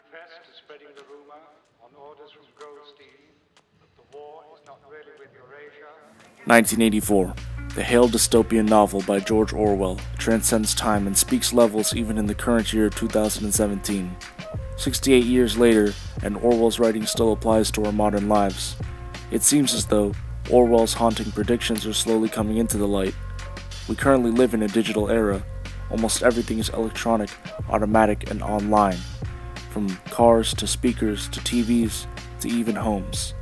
press is spreading the rumor on orders from Goldstein that the war is not really with Eurasia. 1984. The hailed dystopian novel by George Orwell transcends time and speaks levels even in the current year 2017. 68 years later, and Orwell's writing still applies to our modern lives. It seems as though Orwell's haunting predictions are slowly coming into the light. We currently live in a digital era. Almost everything is electronic, automatic, and online. From cars to speakers to TVs to even homes.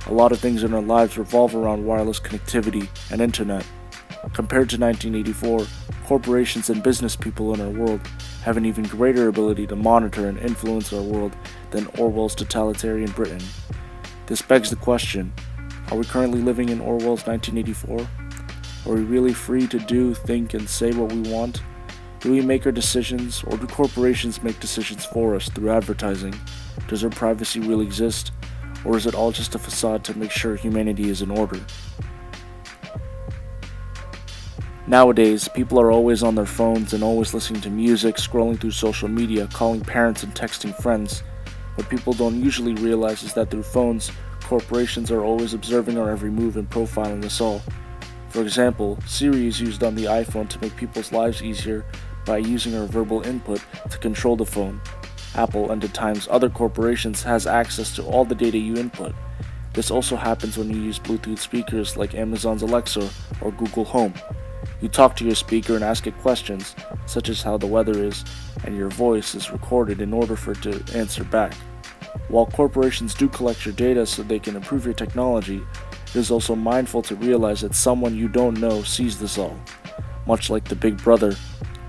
A lot of things in our lives revolve around wireless connectivity and internet. Compared to 1984, corporations and business people in our world have an even greater ability to monitor and influence our world than Orwell's totalitarian Britain. This begs the question, are we currently living in Orwell's 1984? Are we really free to do, think, and say what we want? Do we make our decisions, or do corporations make decisions for us through advertising? Does our privacy really exist, or is it all just a facade to make sure humanity is in order? Nowadays, people are always on their phones and always listening to music, scrolling through social media, calling parents and texting friends. What people don't usually realize is that through phones, corporations are always observing our every move and profiling us all. For example, Siri is used on the iPhone to make people's lives easier by using our verbal input to control the phone. Apple and at times other corporations has access to all the data you input. This also happens when you use Bluetooth speakers like Amazon's Alexa or Google Home. You talk to your speaker and ask it questions, such as how the weather is, and your voice is recorded in order for it to answer back. While corporations do collect your data so they can improve your technology, it is also mindful to realize that someone you don't know sees this all. Much like the Big Brother,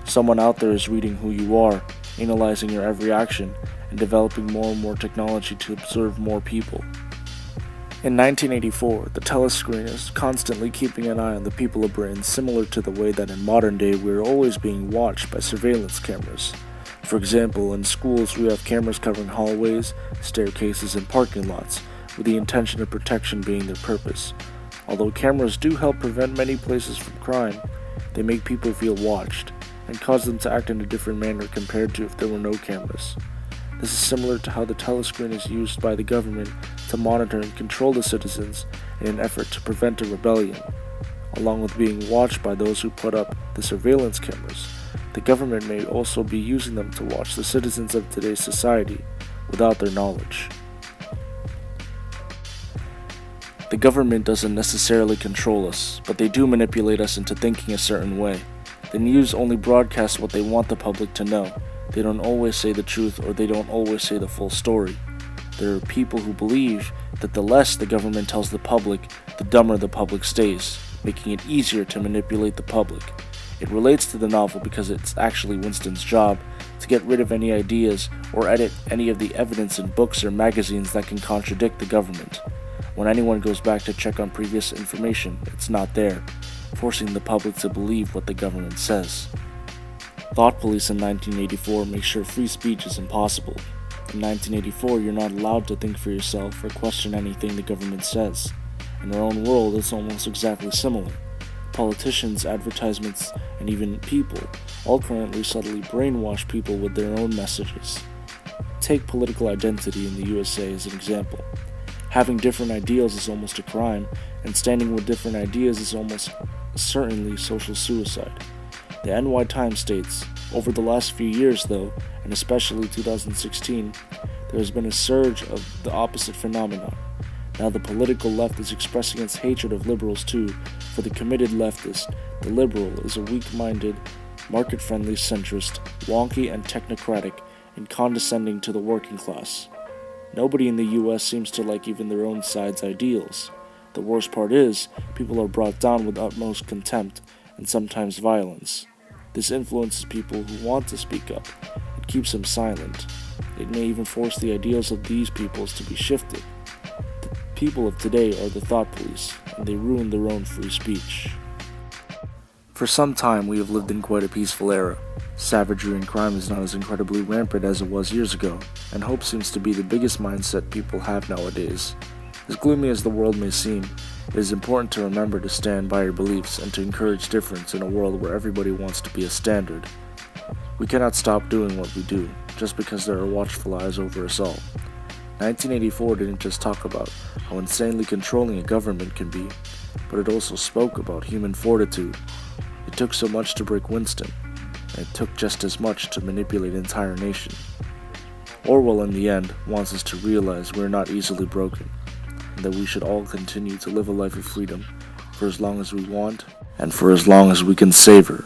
someone out there is reading who you are, analyzing your every action, and developing more and more technology to observe more people. In 1984, the telescreen is constantly keeping an eye on the people of Britain, similar to the way that in modern day we are always being watched by surveillance cameras. For example, in schools we have cameras covering hallways, staircases, and parking lots, with the intention of protection being their purpose. Although cameras do help prevent many places from crime, they make people feel watched, and cause them to act in a different manner compared to if there were no cameras. This is similar to how the telescreen is used by the government to monitor and control the citizens in an effort to prevent a rebellion. Along with being watched by those who put up the surveillance cameras, the government may also be using them to watch the citizens of today's society without their knowledge. The government doesn't necessarily control us, but they do manipulate us into thinking a certain way. The news only broadcasts what they want the public to know. They don't always say the truth, or they don't always say the full story. There are people who believe that the less the government tells the public, the dumber the public stays, making it easier to manipulate the public. It relates to the novel because it's actually Winston's job to get rid of any ideas or edit any of the evidence in books or magazines that can contradict the government. When anyone goes back to check on previous information, it's not there, forcing the public to believe what the government says. Thought police in 1984 make sure free speech is impossible. In 1984, you're not allowed to think for yourself or question anything the government says. In our own world, it's almost exactly similar. Politicians, advertisements, and even people all currently subtly brainwash people with their own messages. Take political identity in the USA as an example. Having different ideals is almost a crime, and standing with different ideas is almost certainly social suicide. The NY Times states, over the last few years though, and especially 2016, there has been a surge of the opposite phenomenon. Now the political left is expressing its hatred of liberals too. For the committed leftist, the liberal is a weak-minded, market-friendly centrist, wonky and technocratic, and condescending to the working class. Nobody in the US seems to like even their own side's ideals. The worst part is, people are brought down with utmost contempt, and sometimes violence. This influences people who want to speak up. It keeps them silent. It may even force the ideals of these peoples to be shifted. The people of today are the thought police, and they ruin their own free speech. For some time, we have lived in quite a peaceful era. Savagery and crime is not as incredibly rampant as it was years ago, and hope seems to be the biggest mindset people have nowadays. As gloomy as the world may seem, it is important to remember to stand by your beliefs and to encourage difference in a world where everybody wants to be a standard. We cannot stop doing what we do, just because there are watchful eyes over us all. 1984 didn't just talk about how insanely controlling a government can be, but it also spoke about human fortitude. It took so much to break Winston, and it took just as much to manipulate an entire nation. Orwell, in the end, wants us to realize we're not easily broken, and that we should all continue to live a life of freedom for as long as we want, and for as long as we can savor.